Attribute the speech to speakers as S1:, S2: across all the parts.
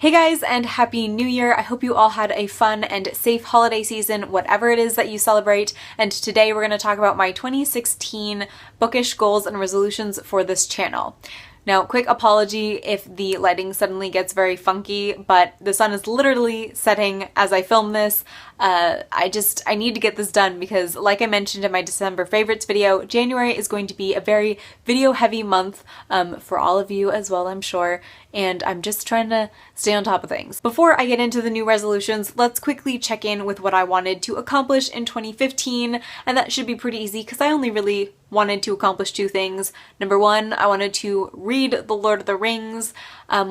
S1: Hey guys, and Happy New Year! I hope you all had a fun and safe holiday season, whatever it is that you celebrate, and today we're going to talk about my 2016 bookish goals and resolutions for this channel. Now, quick apology if the lighting suddenly gets very funky, but the sun is literally setting as I film this. I need to get this done because, like I mentioned in my December favorites video, January is going to be a very video-heavy month for all of you as well, I'm sure, and I'm just trying to stay on top of things. Before I get into the new resolutions, let's quickly check in with what I wanted to accomplish in 2015, and that should be pretty easy because I only really wanted to accomplish two things. Number one, I wanted to read The Lord of the Rings,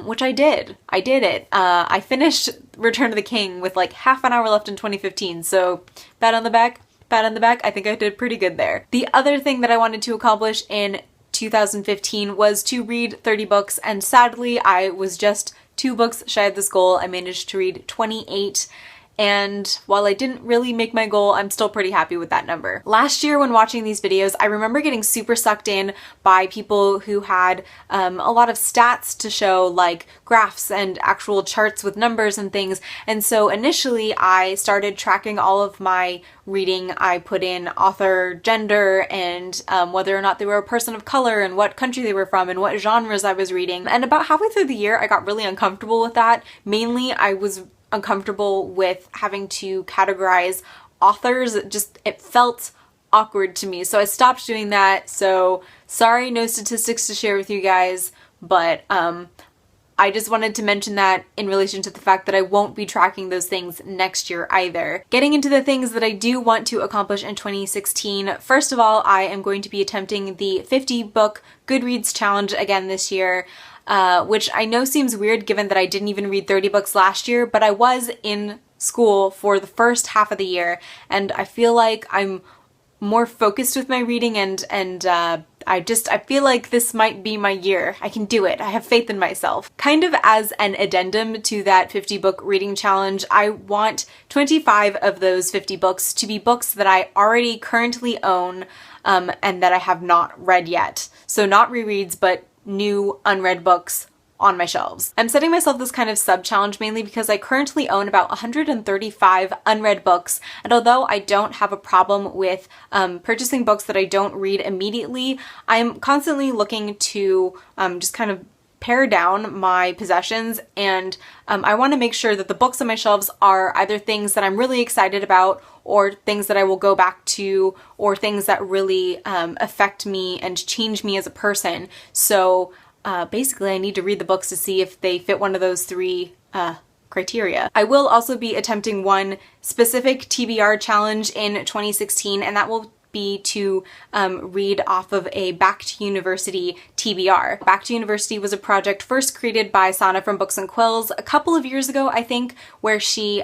S1: which I did. I did it. I finished Return of the King with like half an hour left in 2015, so pat on the back, pat on the back. I think I did pretty good there. The other thing that I wanted to accomplish in 2015 was to read 30 books, and sadly I was just 2 books shy of this goal. I managed to read 28. And while I didn't really make my goal, I'm still pretty happy with that number. Last year when watching these videos, I remember getting super sucked in by people who had a lot of stats to show, like graphs and actual charts with numbers and things. And so initially I started tracking all of my reading. I put in author, gender, and whether or not they were a person of color and what country they were from and what genres I was reading. And about halfway through the year, I got really uncomfortable with that. Mainly, I was uncomfortable with having to categorize authors. It felt awkward to me, so I stopped doing that. So sorry, no statistics to share with you guys, but I just wanted to mention that in relation to the fact that I won't be tracking those things next year either. Getting into the things that I do want to accomplish in 2016, first of all, I am going to be attempting the 50 book Goodreads challenge again this year. Which I know seems weird given that I didn't even read 30 books last year, but I was in school for the first half of the year, and I feel like I'm more focused with my reading, and I feel like this might be my year. I can do it. I have faith in myself. Kind of as an addendum to that 50 book reading challenge, I want 25 of those 50 books to be books that I already currently own and that I have not read yet. So not rereads, but new unread books on my shelves. I'm setting myself this kind of sub-challenge mainly because I currently own about 135 unread books, and although I don't have a problem with purchasing books that I don't read immediately, I'm constantly looking to just kind of pare down my possessions, and I want to make sure that the books on my shelves are either things that I'm really excited about, or things that I will go back to, or things that really affect me and change me as a person. So basically I need to read the books to see if they fit one of those 3 criteria. I will also be attempting one specific TBR challenge in 2016, and that will be to read off of a Back to University TBR. Back to University was a project first created by Sana from Books and Quills a couple of years ago, I think, where she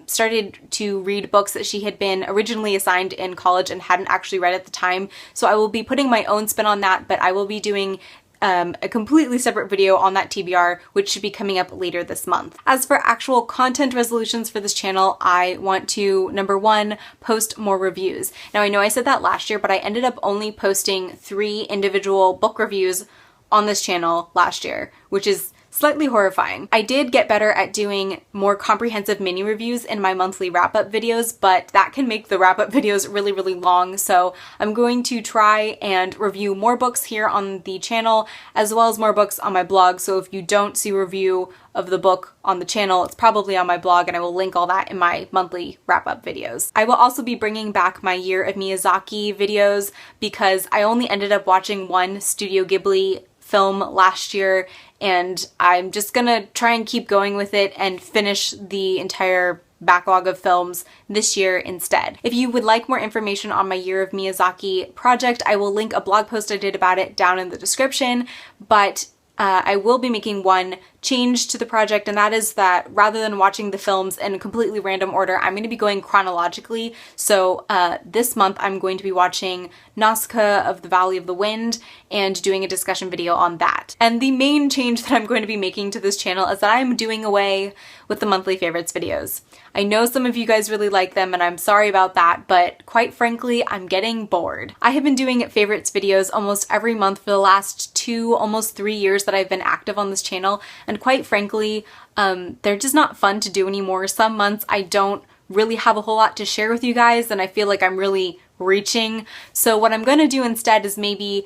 S1: started to read books that she had been originally assigned in college and hadn't actually read at the time. So I will be putting my own spin on that, but I will be doing a completely separate video on that TBR, which should be coming up later this month. As for actual content resolutions for this channel, I want to, number 1, post more reviews. Now I know I said that last year, but I ended up only posting 3 individual book reviews on this channel last year, which is slightly horrifying. I did get better at doing more comprehensive mini reviews in my monthly wrap-up videos, but that can make the wrap-up videos really, really long, so I'm going to try and review more books here on the channel, as well as more books on my blog, so if you don't see a review of the book on the channel, it's probably on my blog, and I will link all that in my monthly wrap-up videos. I will also be bringing back my Year of Miyazaki videos because I only ended up watching one Studio Ghibli film last year, and I'm just gonna try and keep going with it and finish the entire backlog of films this year instead. If you would like more information on my Year of Miyazaki project, I will link a blog post I did about it down in the description, but I will be making one change to the project, and that is that rather than watching the films in a completely random order, I'm going to be going chronologically. So this month I'm going to be watching Nausicaa of the Valley of the Wind and doing a discussion video on that. And the main change that I'm going to be making to this channel is that I'm doing away with the monthly favorites videos. I know some of you guys really like them, and I'm sorry about that, but quite frankly, I'm getting bored. I have been doing favorites videos almost every month for the last 2, almost 3 years that I've been active on this channel, and quite frankly, they're just not fun to do anymore. Some months I don't really have a whole lot to share with you guys, and I feel like I'm really reaching. So what I'm going to do instead is maybe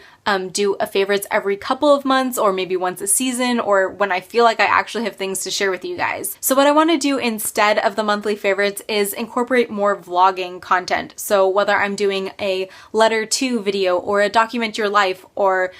S1: do a favorites every couple of months, or maybe once a season, or when I feel like I actually have things to share with you guys. So what I want to do instead of the monthly favorites is incorporate more vlogging content. So whether I'm doing a letter to video or a document your life or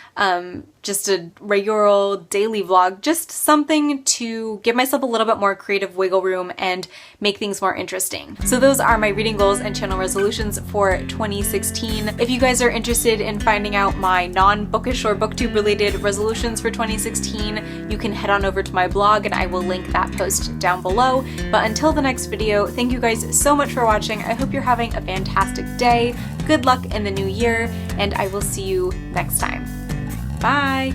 S1: just a regular old daily vlog, just something to give myself a little bit more creative wiggle room and make things more interesting. So those are my reading goals and channel resolutions for 2016. If you guys are interested in finding out my non-bookish or booktube related resolutions for 2016, you can head on over to my blog and I will link that post down below. But until the next video, thank you guys so much for watching. I hope you're having a fantastic day. Good luck in the new year, and I will see you next time. Bye!